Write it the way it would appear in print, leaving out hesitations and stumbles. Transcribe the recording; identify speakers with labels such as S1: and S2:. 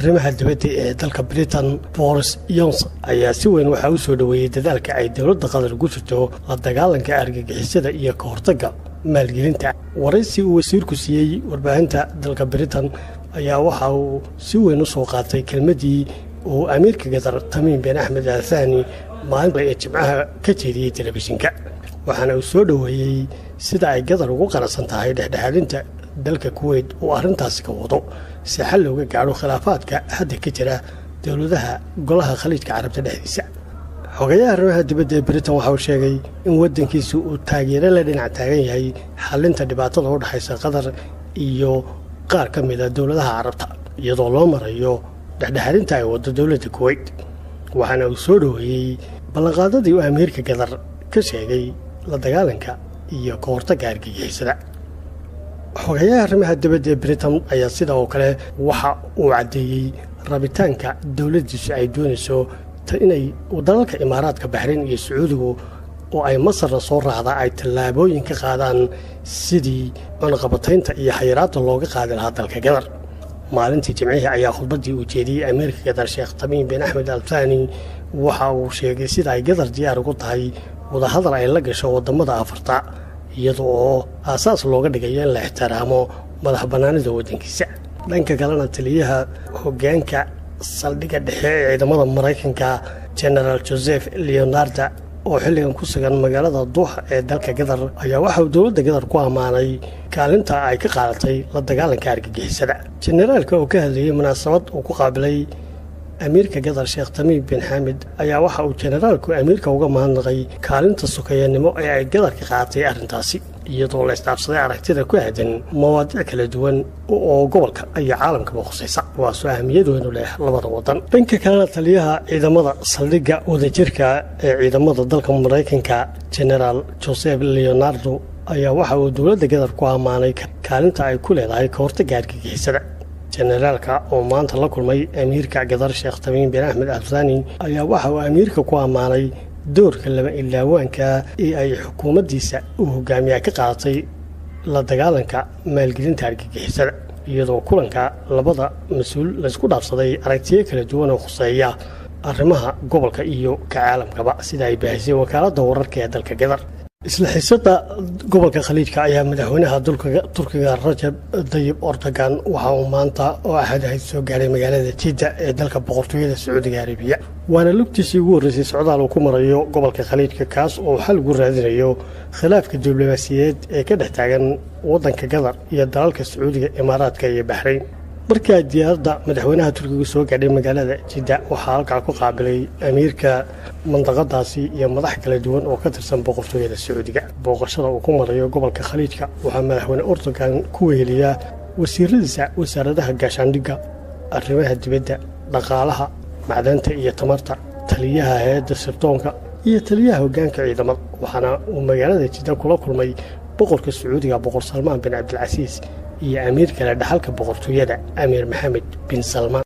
S1: arrimaha dibadda ee dalka Britain Boris Johnson ayaa si weyn waxa uu soo dhaweeyay dadaalka ay dawladda Qatar ugu jirto la dagaalanka argagixisada iyo ka hortagga maalgelinta. Waraysi uu wasiirku siiyay warbaahinta dalka Britain ayaa waxa uu si weyn u soo qaatay kelmadii uu amiirka Qatar Tamim bin Ahmed Al Thani maalinta ee Jimcaha ka jeediyay telefishinka, waxaana uu soo dhaweeyay sida ay Qatar ugu qarsan tahay dhexdhexaadinta dalka Kuwait oo arrintaasi ka wado si xal looga gaaro khilaafaadka hadda ka jira dawladaha golaha Khaliijka Carabta dhexdiisa. Xogayaha arrimaha dibadda ee Britain waxa uu sheegay in wadankiisu uu taageero la dhinac taagan yahay xalinta dhibaatada u dhaxaysa Qatar iyo qaar ka mid ah dawladaha Carabta iyadoo loo marayo dhexdhexaadinta ay wado dawladda Kuwait, waxaana uu soo dhaweeyay ballanqaadadii uu amiirka Qatar ka sheegay la dagaalanka iyo ka hortagga argagixisada. Xogayaha arrimaha dibadda ee Britain ayaa sidoo kale waxa uu cadeeyay rabitaanka dawladdiisu ay doonayso inay dalalka Imaaraadka, Bahrain iyo Sacuudigu oo ay Masar soo raacda ay tallaabooyin ka qaadaan sidii cuqabataynta iyo xayiraadda looga qaadi lahaa dalka Qatar. maalintii Jimcaha ayaa khudbadii uu jeediyay amiirka Qatar Sheekh Tamim bin Ahmed Al Thani waxa uu sheegay sida ay Qatar diyaar ugu tahay wadahadal ay la gasho wadamada Afrika iyadoo asaas looga dhigayo in la ixtiraamo madaxbannaanida wadankiisa. dhanka kalena taliyaha hoggaanka saldhigga dhexe ee ciidamada Mareykanka General Joseph Leonardo oo xilligan ku sugan magaalada Doha ee dalka Qatar ayaa waxa uu dawladda Qatar ku amaanay kaalinta ay ka qaadatay la dagaalanka argagixisada. Generaalka oo ka hadlayay munaasabad uu ku qaabilay amiirka Qatar Sheekh Tamim bin Hamid ayaa waxa uu generaalku amiirka uga mahadnaqay kaalinta sukayanimo ee ay Qatar ka qaadatay arrintaasi iyadoo la isdhaafsaday aragtida ku aadan mawaadiic kala duwan oo gobolka iyo caalamkaba khusaysa, kuwaasoo ahmiyad weyn u leh labada wadan. dhanka kalena taliyaha ciidamada saldhigga wadajirka ee ciidamada dalka Mareykanka General Joseph Leonardo ayaa waxa uu dawladda Qatar ku amaanay kaalinta ay ku leedahay ka hortagga argagixisada. generaalka oo maanta la kulmay amiirka Qatar Sheekh Tamim bin Ahmed Al Thani ayaa waxa uu amiirka ku amaanay doorka laba ilaawaanka ee ay xukuumaddiisa u hogaamiyaa ka qaadatay la dagaalanka maalgelinta argagixisada, iyadoo kulanka labada mas'uul la isku dhaafsaday aragtiyo kala duwan oo khuseeya arrimaha gobolka iyo ka caalamkaba sida ay baahisay wakaaladda wararka ee dalka Qatar. isla xiisada gobolka Khaliijka ayaa madaxweynaha Turkiga Rajab Tayyip Erdogan waxa uu maanta oo axad soo gaaray magaalada Jeddah ee dalka boqortooyada Sacuudiga Arabiya, waana lugtiisii ugu horeysay socdaal uu ku marayo gobolka Khaliijka kaas oo xal ugu raadinayo khilaafka diblomaasiyadeed ee ka dhex taagan wadanka Qatar iyo dalalka Sacuudiga, Imaaraadka iyo Bahrain. markii diyaaradda madaxweynaha Turkiga soo gaadhay magaalada Jeddah waxaa halkaa ku qaabilay amiirka mandaqadaasi iyo madax kala duwan oo ka tirsan boqortooyada Sacuudiga. booqashada uu ku marayo gobolka Khaliijka waxaa madaxweyne Erdogan ku weheliyay wasiiradiisa wasaaradaha gaashaandhigga, arrimaha dibadda, dhaqaalaha, macdanta iyo tamarta, taliyaha hay'adda sirdoonka iyo taliyaha hoggaanka ciidamada, waxaana uu magaalada Jeddah kula kulmay boqorka Sacuudiga Boqor Salmaan bin Cabdilcasiis iyo amiirka la dhaxalka boqortooyada Amiir Maxamed bin Salmaan.